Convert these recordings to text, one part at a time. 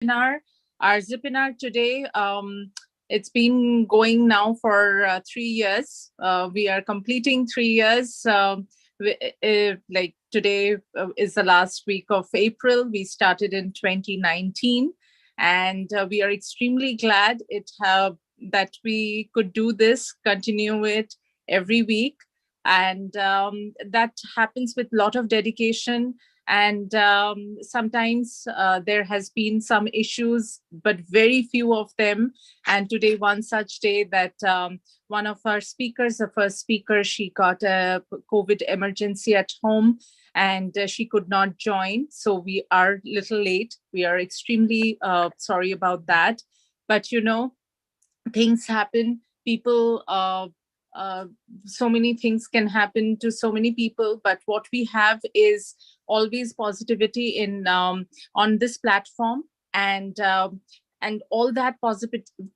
Zipinar. Our Zipinar today, it's been going now for 3 years. We are completing 3 years. Like today is the last week of April. We started in 2019, and we are extremely glad that we could do this, continue it every week, and that happens with a lot of dedication. And sometimes there has been some issues, but very few of them. And today one such day that one of our speakers, the first speaker, she got a COVID emergency at home, and she could not join, so we are little late. We are extremely sorry about that, but things happen. People uh, so many things can happen to so many people, but what we have is always positivity in on this platform. And all that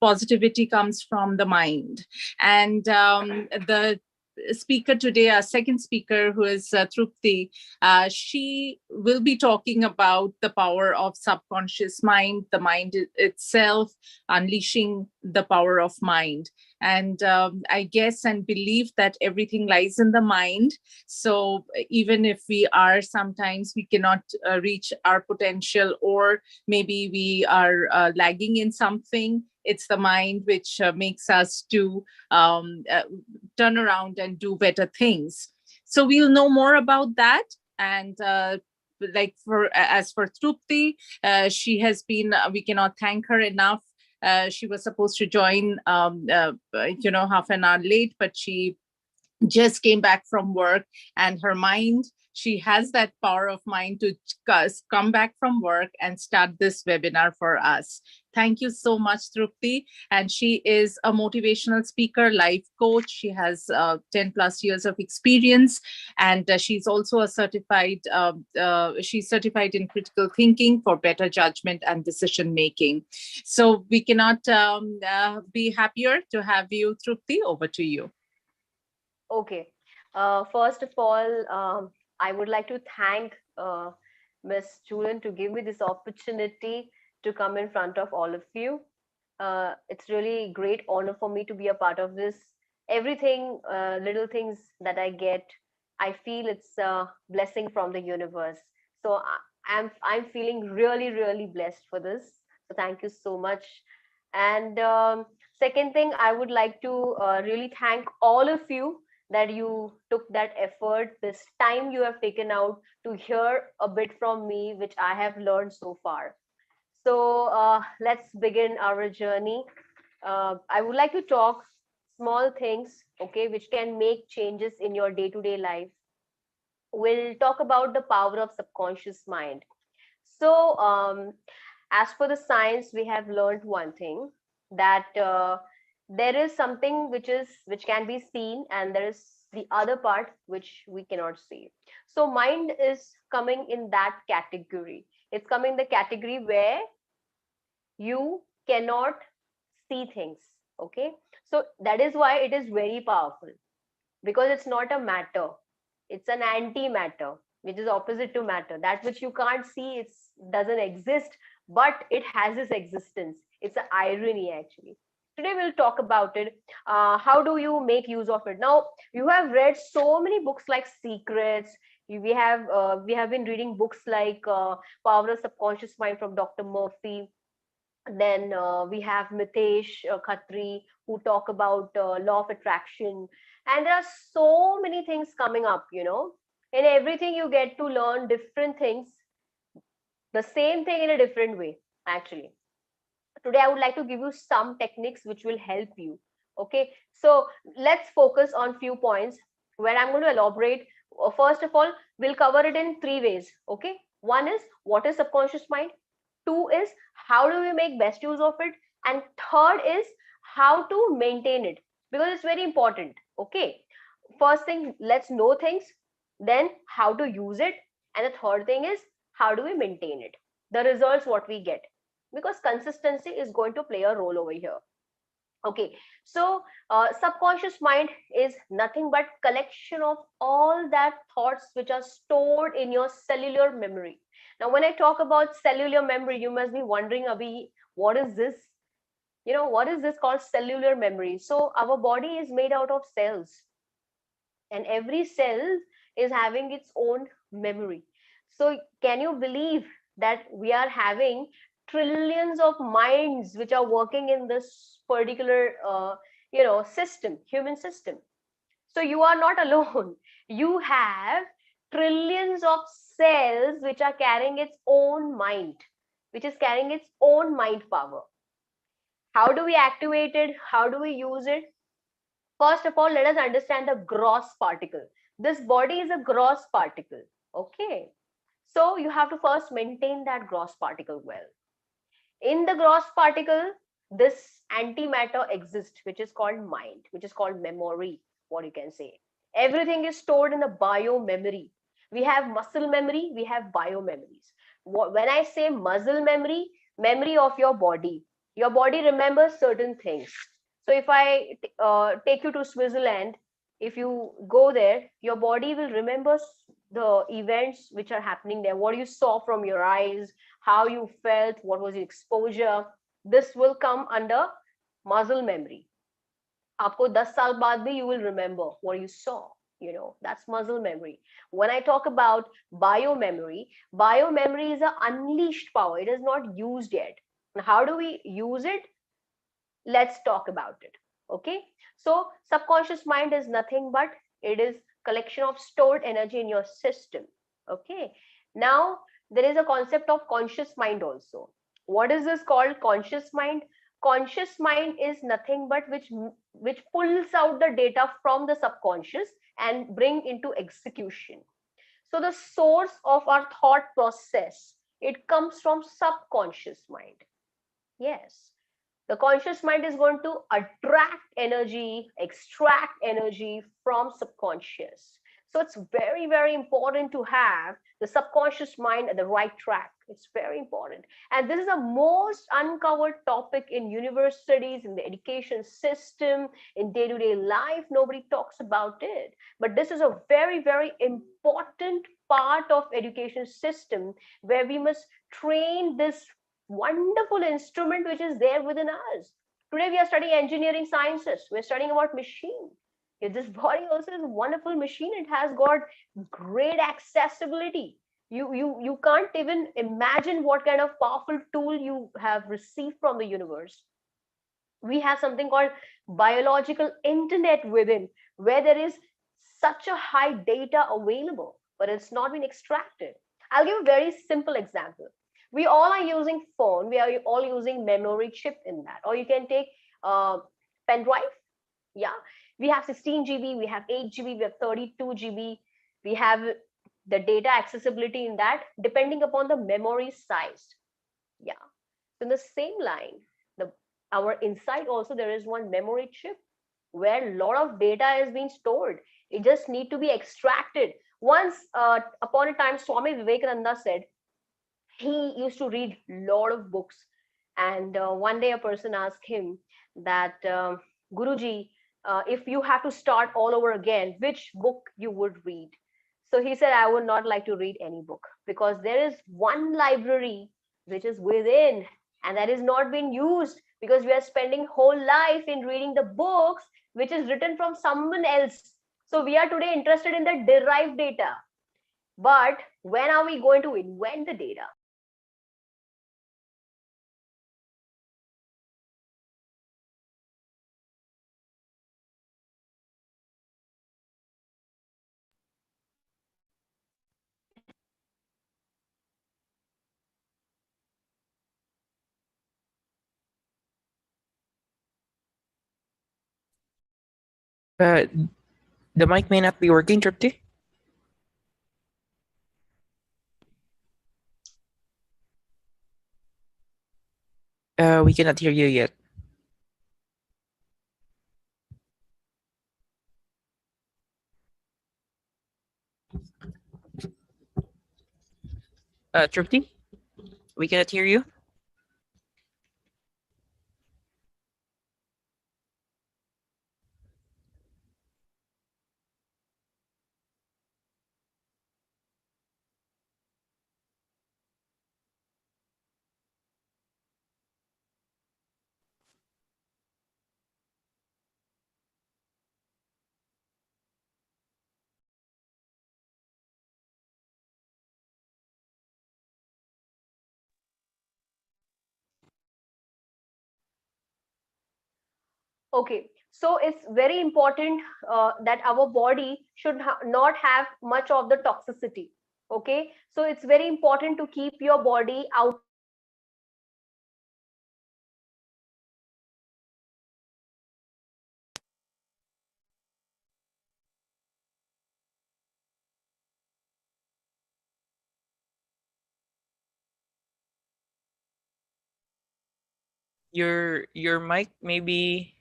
positivity comes from the mind. And the speaker today, our second speaker, who is Trupti, she will be talking about the power of subconscious mind, the mind itself, unleashing the power of mind. And I guess and believe that everything lies in the mind. So even if we are sometimes we cannot reach our potential, or maybe we are lagging in something, it's the mind which makes us to turn around and do better things. So we'll know more about that. And like for as for Trupti, she has been, we cannot thank her enough. She was supposed to join half an hour late, but she just came back from work, and her mind, she has that power of mind to come back from work and start this webinar for us. Thank you so much, Trupti. And she is a motivational speaker, life coach. She has 10 plus years of experience, and she's also a she's certified in critical thinking for better judgment and decision making. So we cannot be happier to have you, Trupti. Over to you. Okay. First of all, I would like to thank Miss Julian to give me this opportunity to come in front of all of you. It's really great honor for me to be a part of this. Everything, little things that I get, I feel it's a blessing from the universe. So I'm feeling really really blessed for this. So thank you so much. And second thing, I would like to really thank all of you that you took that effort, this time you have taken out to hear a bit from me, which I have learned so far. So let's begin our journey. I would like to talk small things, okay, which can make changes in your day to day life. We'll talk about the power of subconscious mind. So, as for the science, we have learned one thing, that there is something which can be seen, and there is the other part which we cannot see. So, mind is coming in that category. It's coming the category where you cannot see things. Okay, so that is why it is very powerful, because it's not a matter, it's an anti-matter, which is opposite to matter. That which you can't see, it doesn't exist, but it has this existence. It's an irony actually. Today we'll talk about it. How do you make use of it? Now, you have read so many books like Secrets. We have been reading books like Power of Subconscious Mind from Dr. Murphy. Then we have Mitesh Khatri, who talk about law of attraction. And there are so many things coming up, in everything you get to learn different things, the same thing in a different way, actually. Today I would like to give you some techniques which will help you. Okay, so let's focus on few points where I'm going to elaborate. First of all, we'll cover it in three ways. Okay, one is what is subconscious mind, two is how do we make best use of it, and third is how to maintain it, because it's very important. Okay, first thing, let's know things, then how to use it, and the third thing is how do we maintain it, the results what we get, because consistency is going to play a role over here. Okay, so subconscious mind is nothing but collection of all that thoughts which are stored in your cellular memory. Now, when I talk about cellular memory, you must be wondering, Abhi, what is this? What is this called cellular memory? So our body is made out of cells, and every cell is having its own memory. So can you believe that we are having trillions of minds which are working in this particular system, human system? So you are not alone. You have trillions of cells which are carrying its own mind, which is carrying its own mind power. How do we activate it? How do we use it? First of all, let us understand the gross particle. This body is a gross particle. Okay. So you have to first maintain that gross particle well. In the gross particle, this antimatter exists, which is called mind, which is called memory, what you can say. Everything is stored in the bio memory. We have muscle memory, we have bio memories. When I say muscle memory, memory of your body remembers certain things. So if I take you to Switzerland, if you go there, your body will remember the events which are happening there, what you saw from your eyes, how you felt, what was your exposure. This will come under muscle memory. आपको 10 साल बाद भी you will remember what you saw. That's muscle memory. When I talk about bio memory is an unleashed power. It is not used yet. And how do we use it? Let's talk about it. Okay, so subconscious mind is nothing but it is collection of stored energy in your system. Okay, now there is a concept of conscious mind also. What is this called? Conscious mind. Conscious mind is nothing but which pulls out the data from the subconscious and bring into execution. So the source of our thought process, it comes from subconscious mind. Yes, the conscious mind is going to attract energy, extract energy from subconscious. So it's very, very important to have the subconscious mind at the right track. It's very important. And this is the most uncovered topic in universities, in the education system, in day-to-day life. Nobody talks about it. But this is a very, very important part of education system where we must train this wonderful instrument which is there within us. Today we are studying engineering sciences. We're studying about machine. This body also is a wonderful machine. It has got great accessibility. You can't even imagine what kind of powerful tool you have received from the universe. We have something called biological internet within, where there is such a high data available, but it's not been extracted. I'll give a very simple example. We all are using phone. We are all using memory chip in that. Or you can take pen drive. Yeah, we have 16 GB, we have 8 GB, we have 32 GB. We have the data accessibility in that depending upon the memory size. Yeah. So in the same line, our inside also there is one memory chip where a lot of data is being stored. It just need to be extracted. Once upon a time, Swami Vivekananda said he used to read a lot of books, and one day a person asked him that Guruji, if you have to start all over again, which book you would read? So he said, I would not like to read any book because there is one library which is within, and that is not being used because we are spending whole life in reading the books which is written from someone else. So we are today interested in the derived data. But when are we going to invent the data? Uh, the mic may not be working, Tripti. We cannot hear you yet. Tripti, we cannot hear you. Okay, so it's very important that our body should not have much of the toxicity. Okay, so it's very important to keep your body out of the toxicity. Your mic maybe.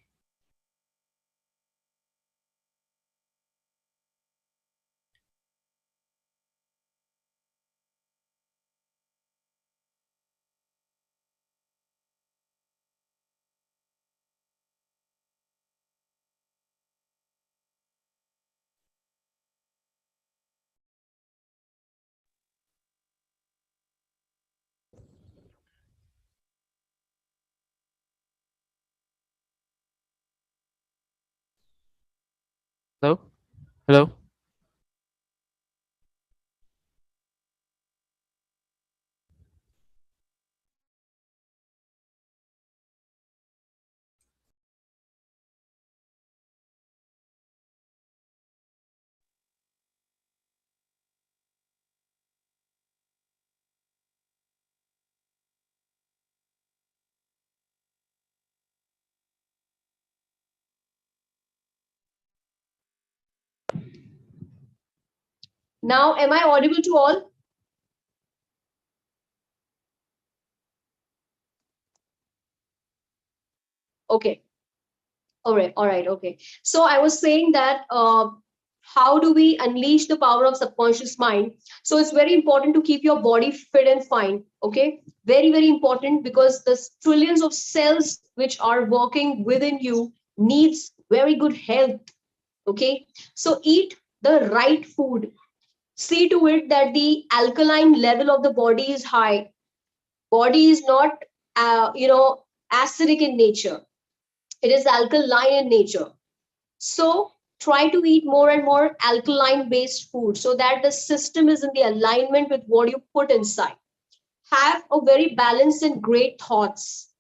Hello? Hello? Now, am I audible to all? Okay. All right. Okay. So I was saying that how do we unleash the power of subconscious mind? So it's very important to keep your body fit and fine. Okay. Very, very important, because the trillions of cells which are working within you needs very good health. Okay. So eat the right food. See to it that the alkaline level of the body is high. Body is not, acidic in nature. It is alkaline in nature. So try to eat more and more alkaline based food so that the system is in the alignment with what you put inside. Have a very balanced and great thoughts.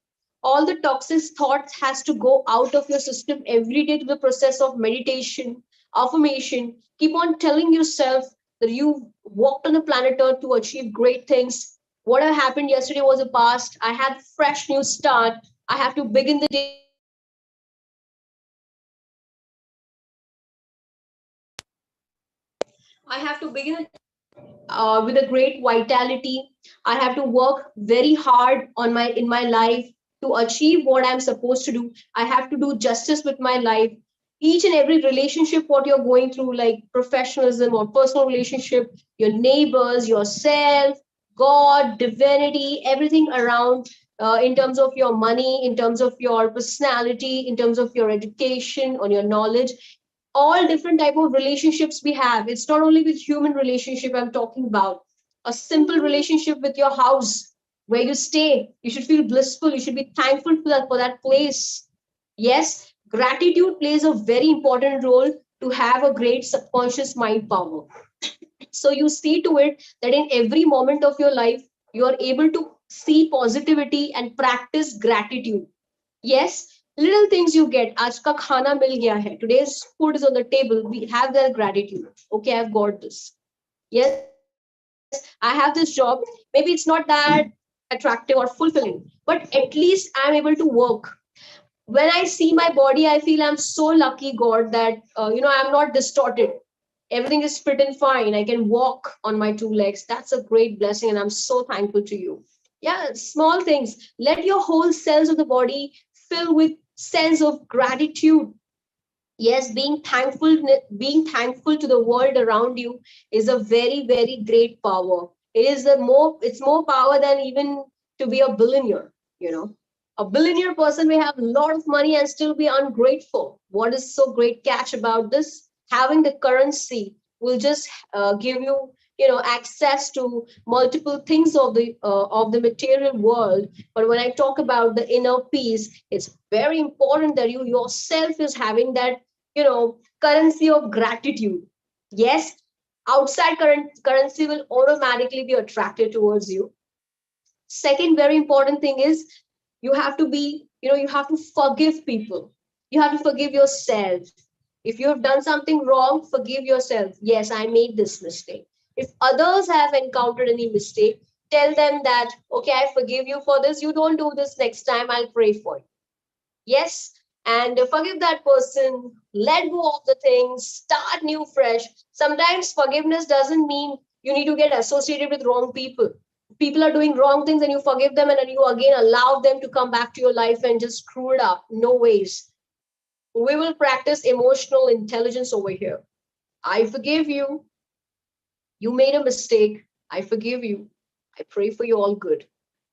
All the toxic thoughts has to go out of your system every day to the process of meditation, affirmation. Keep on telling yourself that you walked on the planet Earth to achieve great things. Whatever happened yesterday was a past. I have a fresh new start. I have to begin the day with a great vitality. I have to begin with a great vitality. I have to work very hard on my in my life to achieve what I'm supposed to do. I have to do justice with my life. Each and every relationship what you're going through, like professionalism or personal relationship, your neighbors, yourself, God, divinity, everything around, in terms of your money, in terms of your personality, in terms of your education, on your knowledge, all different type of relationships we have. It's not only with human relationship I'm talking about. A simple relationship with your house, where you stay, you should feel blissful, you should be thankful for that place. Yes, gratitude plays a very important role to have a great subconscious mind power. So you see to it that in every moment of your life you are able to see positivity and practice gratitude. Yes, little things you get. Aaj ka khana mil gaya hai. Today's food is on the table. We have that gratitude. Okay, I've got this. Yes, I have this job. Maybe it's not that attractive or fulfilling, but at least I'm able to work. When I see my body, I feel I'm so lucky, God, that I'm not distorted. Everything is fit and fine. I can walk on my two legs. That's a great blessing, and I'm so thankful to you. Yeah, small things. Let your whole cells of the body fill with sense of gratitude. Yes, being thankful to the world around you is a very, very great power. It's more power than even to be a billionaire, you know. A billionaire person may have a lot of money and still be ungrateful. What is so great catch about this? Having the currency will just give you, access to multiple things of the material world. But when I talk about the inner peace, it's very important that you yourself is having that, currency of gratitude. Yes, outside currency will automatically be attracted towards you. Second very important thing is you have to be, you have to forgive people. You have to forgive yourself. If you have done something wrong, forgive yourself. Yes, I made this mistake. If others have encountered any mistake, tell them that, okay, I forgive you for this. You don't do this next time. I'll pray for you. Yes, and forgive that person. Let go of the things. Start new, fresh. Sometimes forgiveness doesn't mean you need to get associated with wrong people. People are doing wrong things and you forgive them and then you again allow them to come back to your life and just screw it up. No ways. We will practice emotional intelligence over here. I forgive you. You made a mistake. I forgive you. I pray for you all good.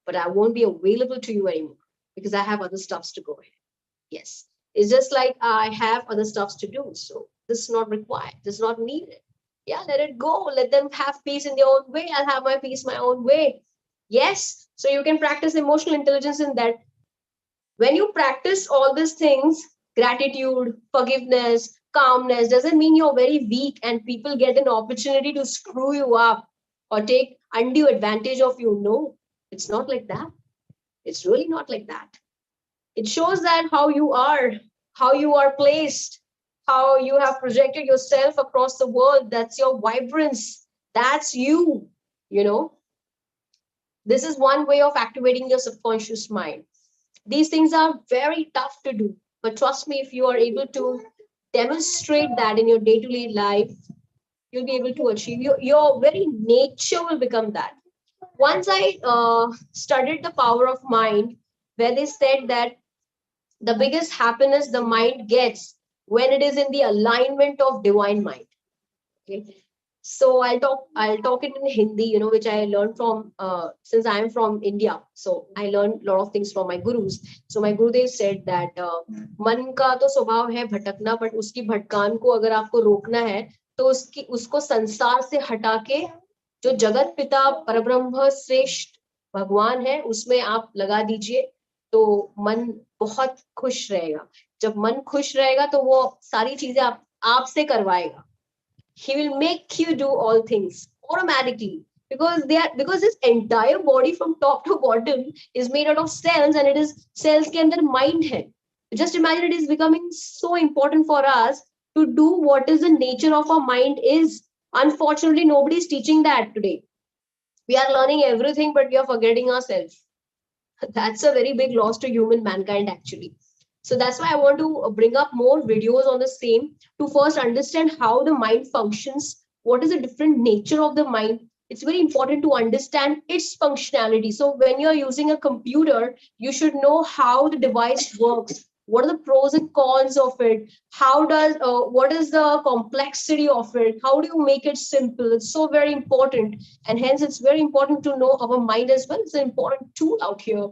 But I won't be available to you anymore because I have other stuffs to go ahead. Yes. It's just like I have other stuffs to do. So this is not required. This is not needed. Yeah, let it go. Let them have peace in their own way. I'll have my peace my own way. Yes. So you can practice emotional intelligence in that. When you practice all these things, gratitude, forgiveness, calmness, doesn't mean you're very weak and people get an opportunity to screw you up or take undue advantage of you. No, it's not like that. It's really not like that. It shows that how you are placed, how you have projected yourself across the world. That's your vibrance. That's you, you know. This is one way of activating your subconscious mind. These things are very tough to do, but trust me, if you are able to demonstrate that in your day-to-day life, you'll be able to achieve your very nature will become that. Once I studied the power of mind, where they said that the biggest happiness the mind gets when it is in the alignment of divine mind. Okay. So I'll talk it in Hindi, which I learned from since I am from India. So I learned a lot of things from my gurus. So my gurudev said that मन का तो स्वभाव है भटकना, but उसकी भटकान को अगर आपको रोकना है तो उसको संसार से हटा के जो जगत पिता परब्रह्म श्रेष्ठ भगवान है उसमें आप लगा दीजिए, तो मन बहुत खुश रहेगा. जब मन खुश रहेगा तो वो सारी चीजें आपसे करवाएगा. He will make you do all things automatically because this entire body from top to bottom is made out of cells, and it is cells के अंदर mind है. Just imagine, it is becoming so important for us to do what is the nature of our mind is. Unfortunately, nobody is teaching that today. We are learning everything, but we are forgetting ourselves. That's a very big loss to human mankind, actually. So that's why I want to bring up more videos on the same to first understand how the mind functions, what is the different nature of the mind. It's very important to understand its functionality. So when you're using a computer, you should know how the device works. What are the pros and cons of it? What is the complexity of it? How do you make it simple? It's so very important. And hence it's very important to know our mind as well. It's an important tool out here.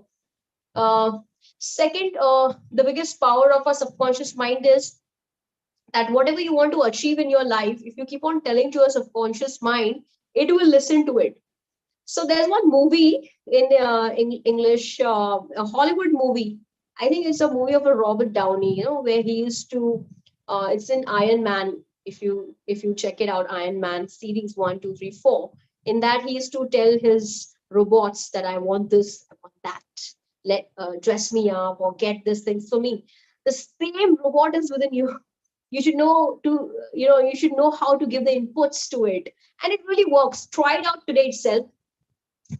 Second, the biggest power of our subconscious mind is that whatever you want to achieve in your life, if you keep on telling to your subconscious mind, it will listen to it. So there's one movie in English, a Hollywood movie. I think it's a movie of a Robert Downey, where he used to. It's in Iron Man. If you check it out, Iron Man series 1, 2, 3, 4. In that, he used to tell his robots that I want this, I want that. Dress me up or get this thing for me. The same robot is within you. You should know you should know how to give the inputs to it, and it really works. Try it out today itself.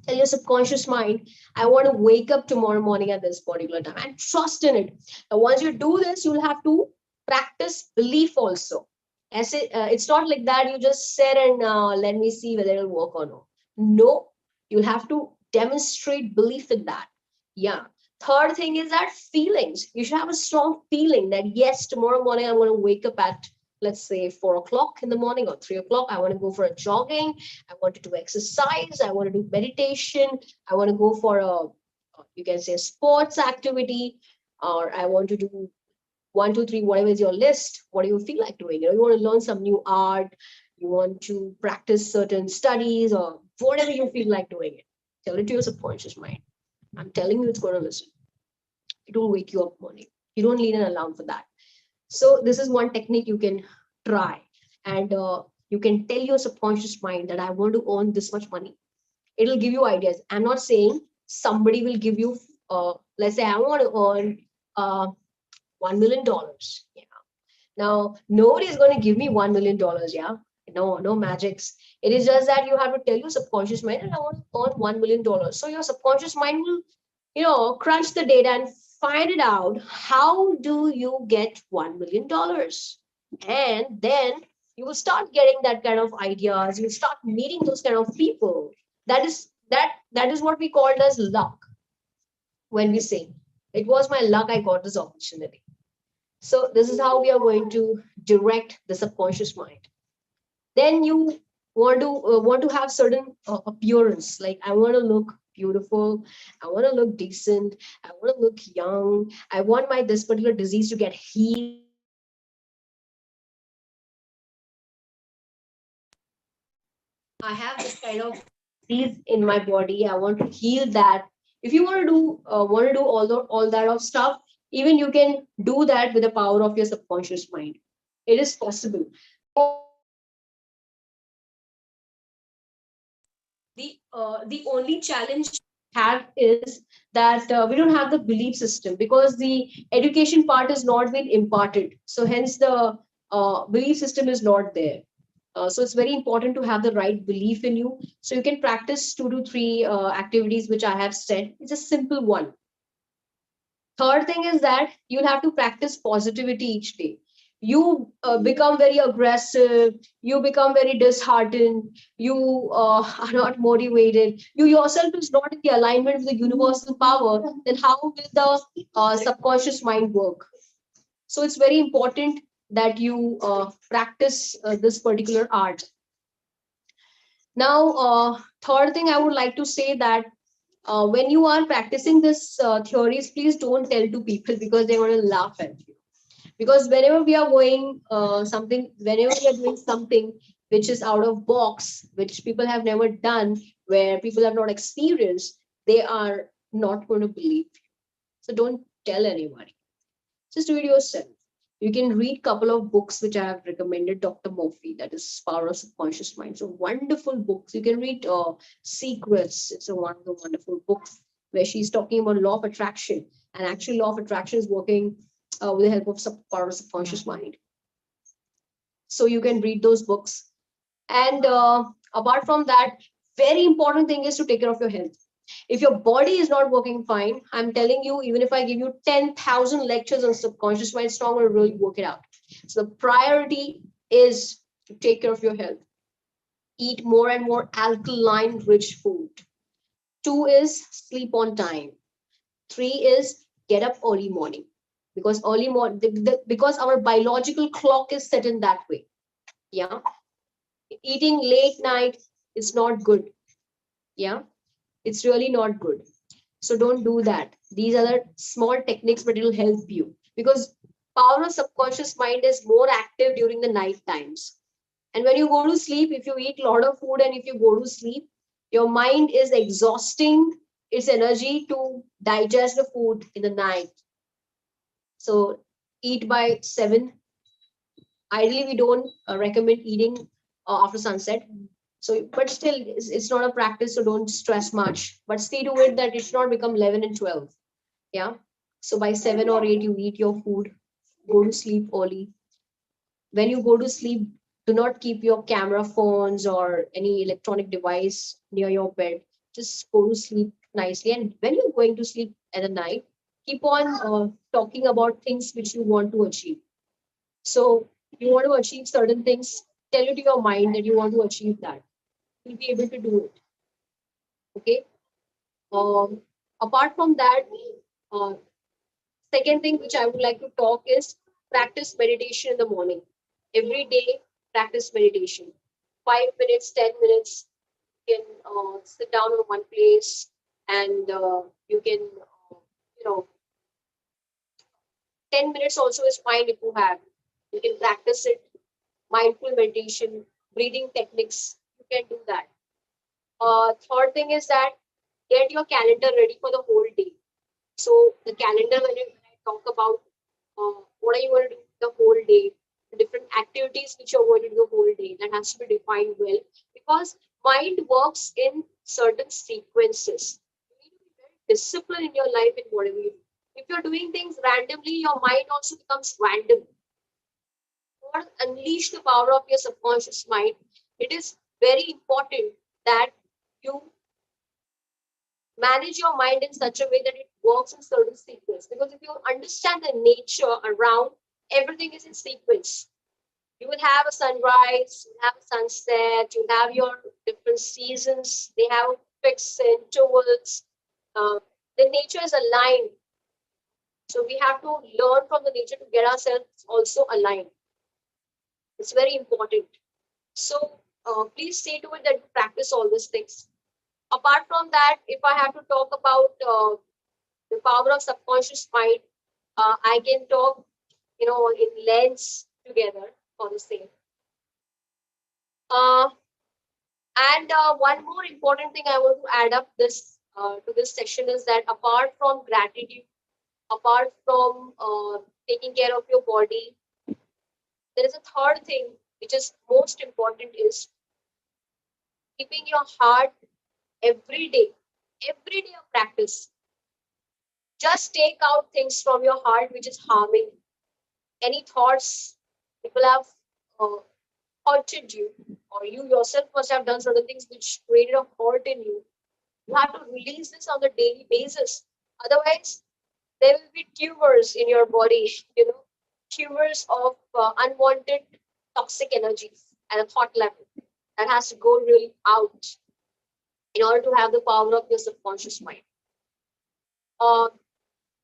Tell your subconscious mind, I want to wake up tomorrow morning at this particular time, and trust in it. Now, once you do this, you'll have to practice belief also. It's not like that you just sit and let me see whether it'll work or not. No, you'll have to demonstrate belief in that. Yeah. Third thing is that feelings. You should have a strong feeling that yes, tomorrow morning I'm going to wake up at, let's say, 4 o'clock in the morning or 3 o'clock. I want to go for a jogging. I want to do exercise. I want to do meditation. I want to go for you can say, a sports activity, or I want to do 1, 2, 3, whatever is your list. What do you feel like doing? You want to learn some new art. You want to practice certain studies, or whatever you feel like doing it. Tell it to your subconscious mind. I'm telling you, it's going to listen. It will wake you up morning. You don't need an alarm for that. So this is one technique you can try, and you can tell your subconscious mind that I want to earn this much money. It'll give you ideas. I'm not saying somebody will give you, let's say I want to earn $1 million. Yeah. Now, nobody is going to give me $1 million. Yeah. No magics. It is just that you have to tell your subconscious mind, and I want to earn $1 million. So your subconscious mind will, crunch the data and find it out. How do you get $1 million? And then you will start getting that kind of ideas. You start meeting those kind of people. That is what we called as luck. When we say it was my luck, I got this opportunity. So this is how we are going to direct the subconscious mind. Then you want to have certain appearance. Like, I want to look beautiful, I want to look decent, I want to look young, I want my this particular disease to get healed. I have this kind of disease in my body. I want to heal that. If you want to do all that of stuff, even you can do that with the power of your subconscious mind. It is possible. The only challenge we have is that we don't have the belief system, because the education part is not been imparted. So hence the belief system is not there. So it's very important to have the right belief in you. So you can practice 2 to 3 activities which I have said. It's a simple one. Third thing is that you'll have to practice positivity each day. You become very aggressive, you become very disheartened, you are not motivated, you yourself is not in the alignment with the universal power, then how will the subconscious mind work? So it's very important that you practice this particular art. Now, third thing I would like to say that when you are practicing this theories, please don't tell to people, because they're going to laugh at you. Because whenever we are going whenever we are doing something which is out of box, which people have never done, where people have not experienced, they are not going to believe you. So don't tell anybody. Just do it yourself. You can read a couple of books which I have recommended. Dr. Murphy, that is Power of Subconscious Mind. So wonderful books. You can read Secrets. It's one of the wonderful books where she's talking about law of attraction. And actually, law of attraction is working with the help of Power of Subconscious Mind. So you can read those books. And apart from that, very important thing is to take care of your health. If your body is not working fine, I'm telling you, even if I give you 10,000 lectures on subconscious mind, it's not going to really work it out. So the priority is to take care of your health. Eat more and more alkaline rich food. 2 is sleep on time. 3 is get up early morning, because early morning, because our biological clock is set in that way. Yeah. Eating late night is not good. Yeah. It's really not good. So don't do that. These are the small techniques, but it will help you, because power of subconscious mind is more active during the night times. And when you go to sleep, if you eat a lot of food and if you go to sleep, your mind is exhausting its energy to digest the food in the night. So eat by 7. Ideally, we don't recommend eating after sunset. So, but still, it's not a practice, so don't stress much. But see to it that it should not become 11 and 12. Yeah. So by 7 or 8, you eat your food, go to sleep early. When you go to sleep, do not keep your camera phones or any electronic device near your bed. Just go to sleep nicely. And when you're going to sleep at the night, keep on talking about things which you want to achieve. So if you want to achieve certain things, tell it to your mind that you want to achieve that. You'll be able to do it. Okay. Apart from that, uh, second thing which I would like to talk is practice meditation in the morning. Every day, practice meditation. 5 minutes, 10 minutes. You can sit down in one place, and you can, 10 minutes also is fine if you have. You can practice it. Mindful meditation, breathing techniques. You can do that. Third thing is that get your calendar ready for the whole day. So the calendar, when I talk about what are you going to do the whole day, the different activities which you're going to do the whole day, that has to be defined well, because mind works in certain sequences. You need to be very disciplined in your life in whatever you do. If If you're doing things randomly, your mind also becomes random. To unleash the power of your subconscious mind, it is very important that you manage your mind in such a way that it works in certain sequence. Because if you understand the nature around, everything is in sequence. You will have a sunrise, you have a sunset, you have your different seasons, they have fixed intervals. The nature is aligned. So we have to learn from the nature to get ourselves also aligned. It's very important. So please see to it that you practice all these things. Apart from that, if I have to talk about the power of subconscious mind, I can talk, in lengths together for the same. And one more important thing I want to add up this to this session is that apart from gratitude, apart from taking care of your body, there is a third thing which is most important is keeping your heart every day of practice. Just take out things from your heart which is harming. Any thoughts people have uh, hurted you, or you yourself must have done certain things which created a hurt in you. You have to release this on a daily basis. Otherwise, there will be tumors in your body, tumors of unwanted toxic energies at a thought level that has to go really out in order to have the power of your subconscious mind. Uh,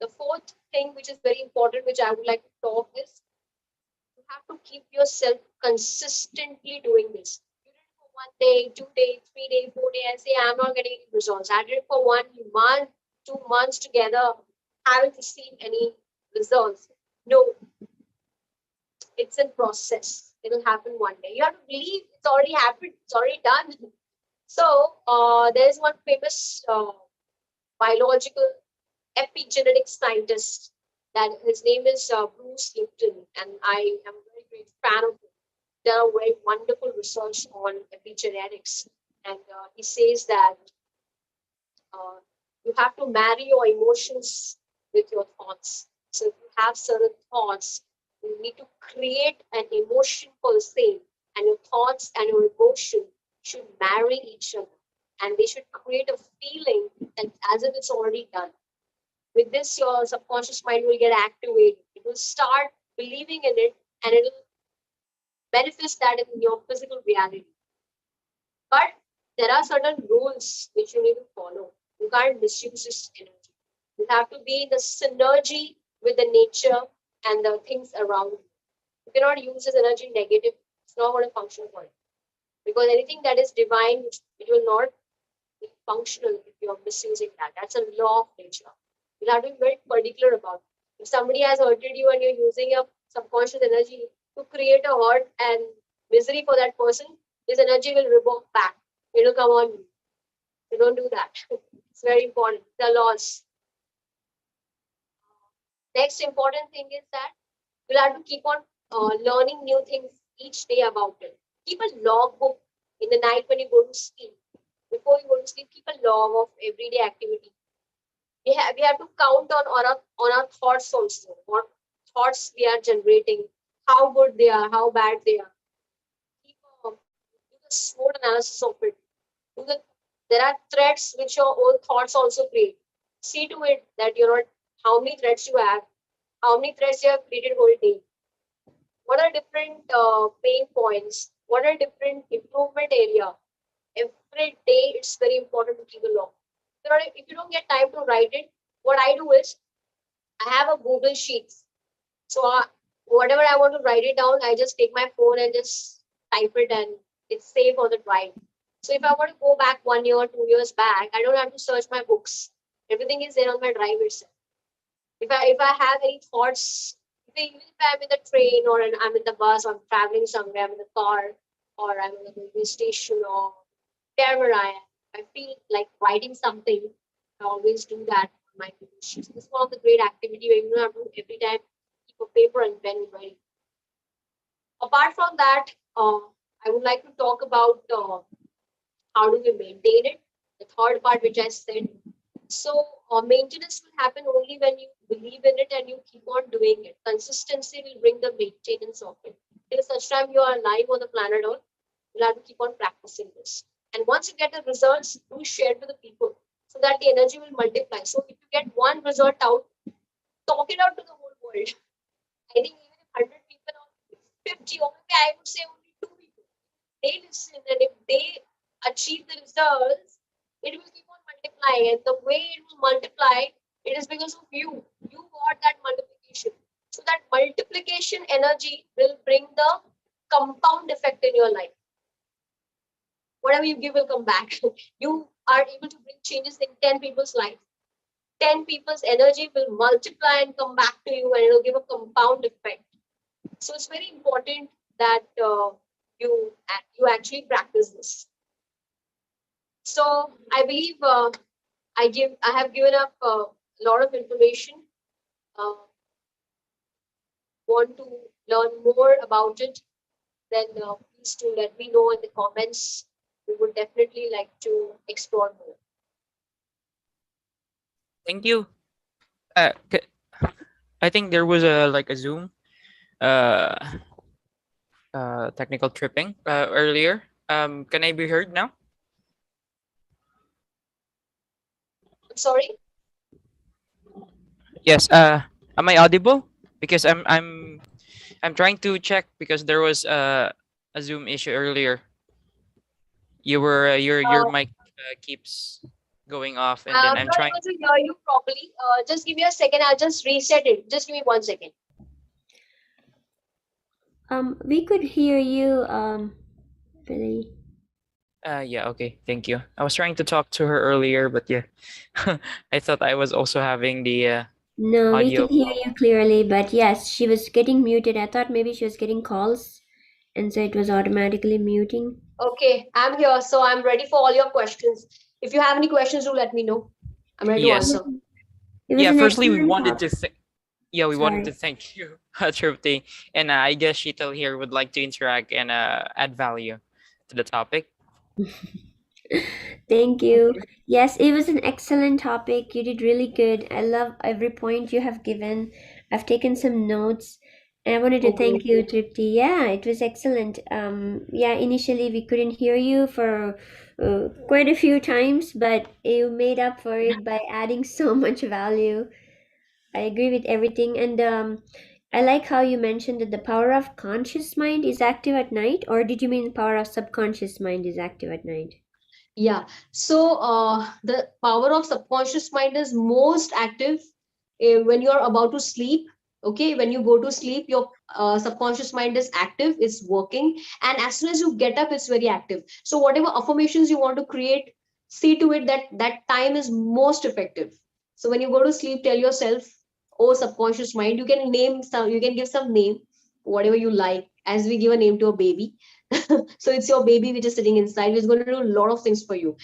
the fourth thing, which is very important, which I would like to talk is you have to keep yourself consistently doing this. You did it for 1 day, 2 days, 3 days, 4 days, and say, I'm not getting any results. I did it for 1 month, 2 months together, haven't received any results. No, it's in process. It'll happen one day. You have to believe it's already happened, it's already done. So, there's one famous biological epigenetic scientist that his name is Bruce Lipton, and I am a very great fan of him. Done a very wonderful research on epigenetics, and he says that uh, you have to marry your emotions with your thoughts. So if you have certain thoughts, you need to create an emotion for the same, and your thoughts and your emotion should marry each other, and they should create a feeling that as if it's already done. With this, your subconscious mind will get activated. It will start believing in it, and it will manifest that in your physical reality. But there are certain rules which you need to follow. You can't misuse this energy. You have to be in the synergy with the nature and the things around you. You cannot use this energy negative. It's not going to function for you. Because anything that is divine, it will not be functional if you're misusing that. That's a law of nature. You'll have to be very particular about it. If somebody has hurted you and you're using your subconscious energy to create a hurt and misery for that person, this energy will revert back. It will come on you. You don't do that. It's very important. The laws. Next important thing is that you'll have to keep on learning new things each day about it. Keep a logbook in the night when you go to sleep. Before you go to sleep, keep a log of everyday activity. We have to count on our thoughts also. What thoughts we are generating, how good they are, how bad they are. Keep do the SWOT analysis of it. There are threats which your own thoughts also create. See to it that you're not how many threats you have, how many threats you have created whole day. What are different pain points? What are different improvement area? Every day it's very important to keep a log. If you don't get time to write it, what I do is I have a Google Sheets. So whatever I want to write it down, I just take my phone and just type it, and it's safe on the drive. So if I want to go back 1 year, 2 years back, I don't have to search my books. Everything is there on my drive itself. If I have any thoughts, even if I'm in the train or I'm in the bus, or I'm traveling somewhere, I'm in the car, or I'm in the railway station, or wherever I feel like writing something, I always do that on my Google Sheets. This is one of the great activity where you don't have to every time keep a paper and pen ready. Apart from that, I would like to talk about how do we maintain it. The third part, which I said. So maintenance will happen only when you believe in it and you keep on doing it. Consistency will bring the maintenance of it. Till such time you are alive on the planet Earth, you'll have to keep on practicing this. And once you get the results, do share it with the people so that the energy will multiply. So if you get one result out, talk it out to the whole world. I think even if 100 people or 50, okay, I would say only 2 people, they listen and if they achieve the results, it will keep on multiplying. And the way it will multiply, it is because of you. You got that multiplication. So that multiplication energy will bring the compound effect in your life. Whatever you give will come back. You are able to bring changes in 10 people's life. 10 people's energy will multiply and come back to you and it will give a compound effect. So it's very important that you actually practice this. So I believe I have given up a lot of information. Want to learn more about it, then please do let me know in the comments. We would definitely like to explore more. Thank you. I think there was a Zoom technical tripping earlier. Can I be heard now? I'm sorry. Yes. Am I audible? Because I'm trying to check because there was a Zoom issue earlier. You were your mic keeps going off, and then I'm I'm not trying. able to hear you properly. Just give me a second. I'll just reset it. Just give me 1 second. We could hear you, Billy. Yeah, okay, thank you. I was trying to talk to her earlier, but yeah, I thought I was also having the No, we audio. can hear you clearly, but yes, she was getting muted. I thought maybe she was getting calls, and so it was automatically muting. Okay, I'm here. So I'm ready for all your questions. If you have any questions, do let me know. I'm ready to Yes. answer. It was Yeah, an firstly, we excellent wanted topic. to we wanted to Sorry. thank you, Tripti, and I guess Sheetal here would like to interact and add value to the topic. Thank you. Yes, it was an excellent topic. You did really good. I love every point you have given. I've taken some notes. And I wanted to thank you, Tripti. Yeah, it was excellent. Yeah, initially we couldn't hear you for quite a few times, but you made up for it by adding so much value. I agree with everything. And I like how you mentioned that the power of conscious mind is active at night, or did you mean the power of subconscious mind is active at night? Yeah. So the power of subconscious mind is most active when you are about to sleep. Okay, when you go to sleep, your subconscious mind is active, it's working, and as soon as you get up, it's very active. So whatever affirmations you want to create, see to it that that time is most effective. So when you go to sleep, tell yourself, "Oh, subconscious mind," you can name some, you can give some name, whatever you like, as we give a name to a baby. So it's your baby which is sitting inside, it's going to do a lot of things for you.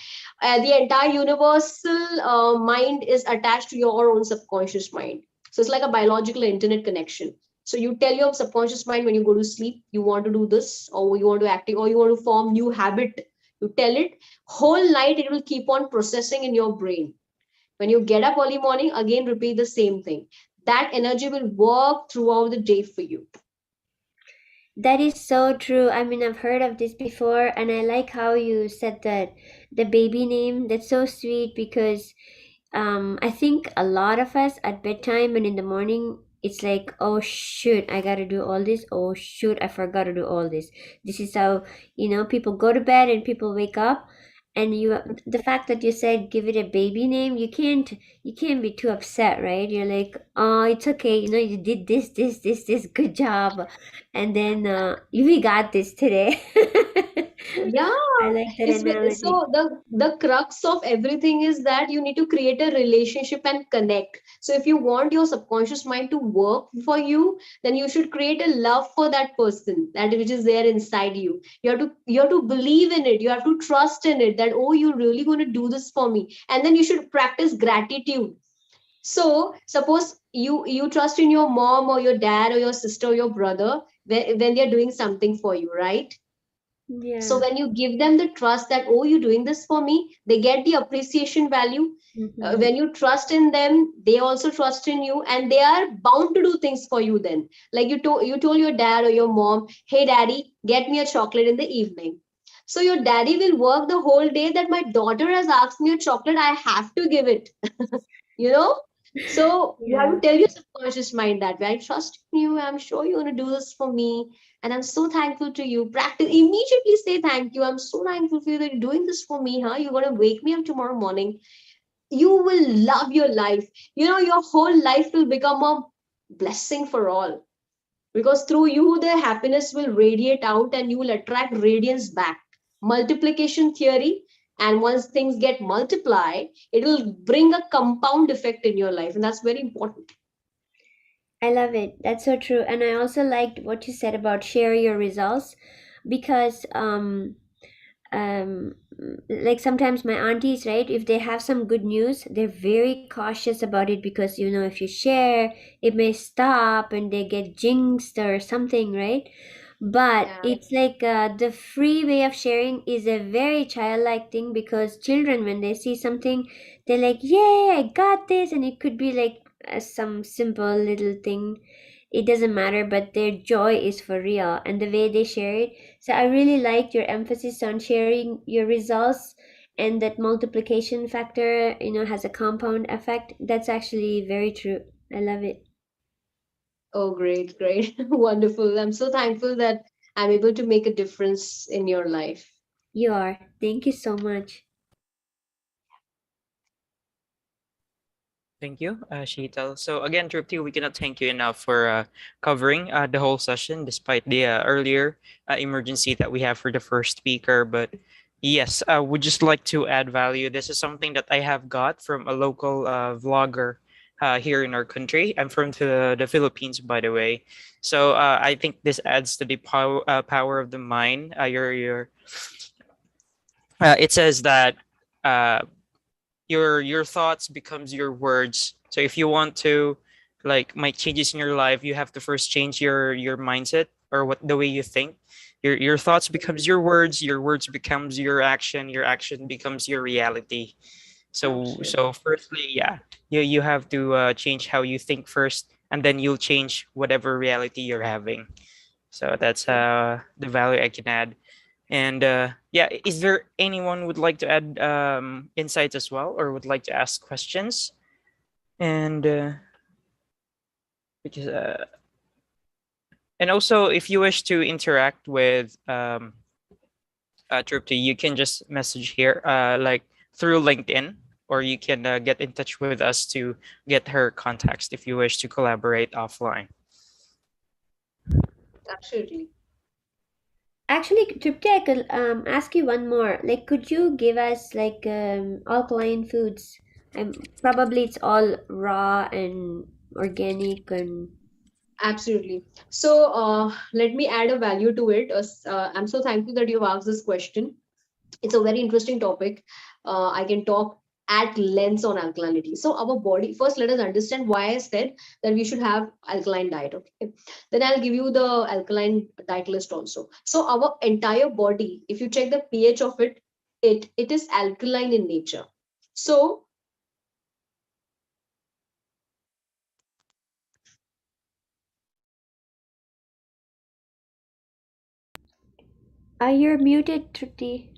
The entire universal mind is attached to your own subconscious mind. So it's like a biological internet connection. So you tell your subconscious mind when you go to sleep, you want to do this, or you want to active, or you want to form new habit. You tell it, whole night it will keep on processing in your brain. When you get up early morning, again repeat the same thing. That energy will work throughout the day for you. That is so true. I mean, I've heard of this before, and I like how you said that the baby name. That's so sweet because I think a lot of us at bedtime and in the morning, it's like, oh shoot, I gotta do all this. Oh shoot, I forgot to do all this. This is how, people go to bed and people wake up. And the fact that you said give it a baby name, you can't be too upset, right? You're like, oh, it's okay, you did this, good job, and then we got this today. Yeah, I like that it's analogy. so the crux of everything is that you need to create a relationship and connect. So if you want your subconscious mind to work for you, then you should create a love for that person, that which is there inside you. You have to believe in it. You have to trust in it that, oh, you're really going to do this for me. And then you should practice gratitude. So suppose you trust in your mom or your dad or your sister or your brother when they're doing something for you, right? Yeah. So when you give them the trust that, oh, you're doing this for me, they get the appreciation value. Mm-hmm. When you trust in them, they also trust in you, and they are bound to do things for you. Then, like you told your dad or your mom, hey daddy, get me a chocolate in the evening. So your daddy will work the whole day that my daughter has asked me a chocolate, I have to give it. you know so you have Yeah. to tell your subconscious mind that I trust in you, I'm sure you're going to do this for me, and I'm so thankful to you. Practice, immediately say thank you, I'm so thankful for you that you're doing this for me. You're going to wake me up tomorrow morning. You will love your life. Your whole life will become a blessing for all, because through you the happiness will radiate out and you will attract radiance back. Multiplication theory. And once things get multiplied, it will bring a compound effect in your life, and that's very important. I love it. That's so true. And I also liked what you said about share your results because um like sometimes my aunties, right, if they have some good news, they're very cautious about it because if you share, it may stop and they get jinxed or something, right? But Yeah, it's like the free way of sharing is a very childlike thing because children, when they see something, they're like, yay, I got this. And it could be like some simple little thing, it doesn't matter, but their joy is for real and the way they share it. So I really liked your emphasis on sharing your results, and that multiplication factor, has a compound effect. That's actually very true. I love it. oh great, great. Wonderful. I'm so thankful that I'm able to make a difference in your life. You are. Thank you so much. Thank you, Sheetal. So again, Tripti, we cannot thank you enough for covering the whole session, despite the earlier emergency that we have for the first speaker. But yes, I would just like to add value. This is something that I have got from a local vlogger here in our country. I'm from the Philippines, by the way. So I think this adds to the power of the mind. It says that uh, your thoughts becomes your words. So if you want to like make changes in your life, you have to first change your mindset, or what the way you think. Your thoughts becomes your words becomes your action becomes your reality. Absolutely. So firstly, yeah, you have to change how you think first, and then you'll change whatever reality you're having. So that's the value I can add. And yeah, is there anyone would like to add insights as well, or would like to ask questions? And because and also, if you wish to interact with Trupti, you can just message here, like through LinkedIn, or you can get in touch with us to get her contacts if you wish to collaborate offline. Absolutely. Actually, Tripti, I could ask you one more. Like, could you give us like alkaline foods? Probably it's all raw and organic and Absolutely. So let me add a value to it. I'm so thankful that you've asked this question. It's a very interesting topic. I can talk at length on alkalinity. So our body, first let us understand why I said that we should have alkaline diet. Okay. Then I'll give you the alkaline diet list also. So our entire body, if you check the pH of it, it is alkaline in nature. So you're muted, Tripti.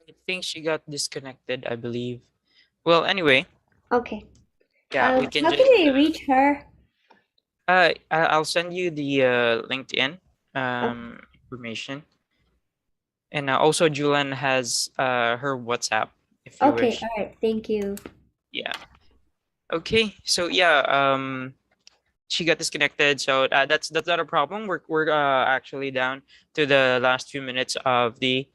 I think she got disconnected, I believe. Well, anyway, Okay. yeah, we can How can just we reach her? I'll send you the LinkedIn Oh, information. And also Julian has her WhatsApp if you Okay, wish. all right. Thank you. Yeah. Okay. So yeah, she got disconnected, so that's not a problem. We're actually down to the last few minutes of the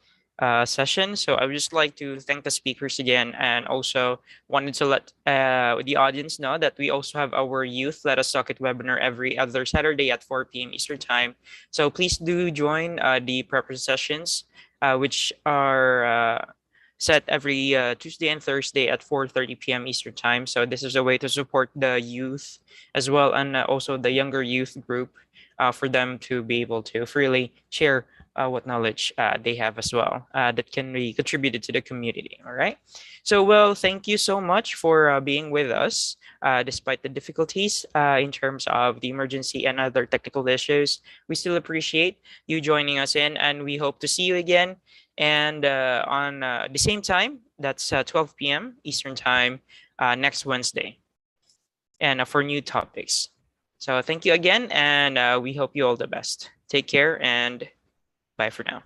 session, so I would just like to thank the speakers again, and also wanted to let the audience know that we also have our youth Let Us Talk It webinar every other Saturday at 4 p.m. Eastern time. So please do join the prepper sessions, which are set every Tuesday and Thursday at 4:30 p.m. Eastern time. So this is a way to support the youth as well, and also the younger youth group, for them to be able to freely share what knowledge they have as well, that can be contributed to the community. All right. So, well, thank you so much for being with us, despite the difficulties in terms of the emergency and other technical issues. We still appreciate you joining us in, and we hope to see you again. And on the same time, that's 12 p.m. Eastern time, next Wednesday, and for new topics. So thank you again, and we hope you all the best. Take care, and bye for now.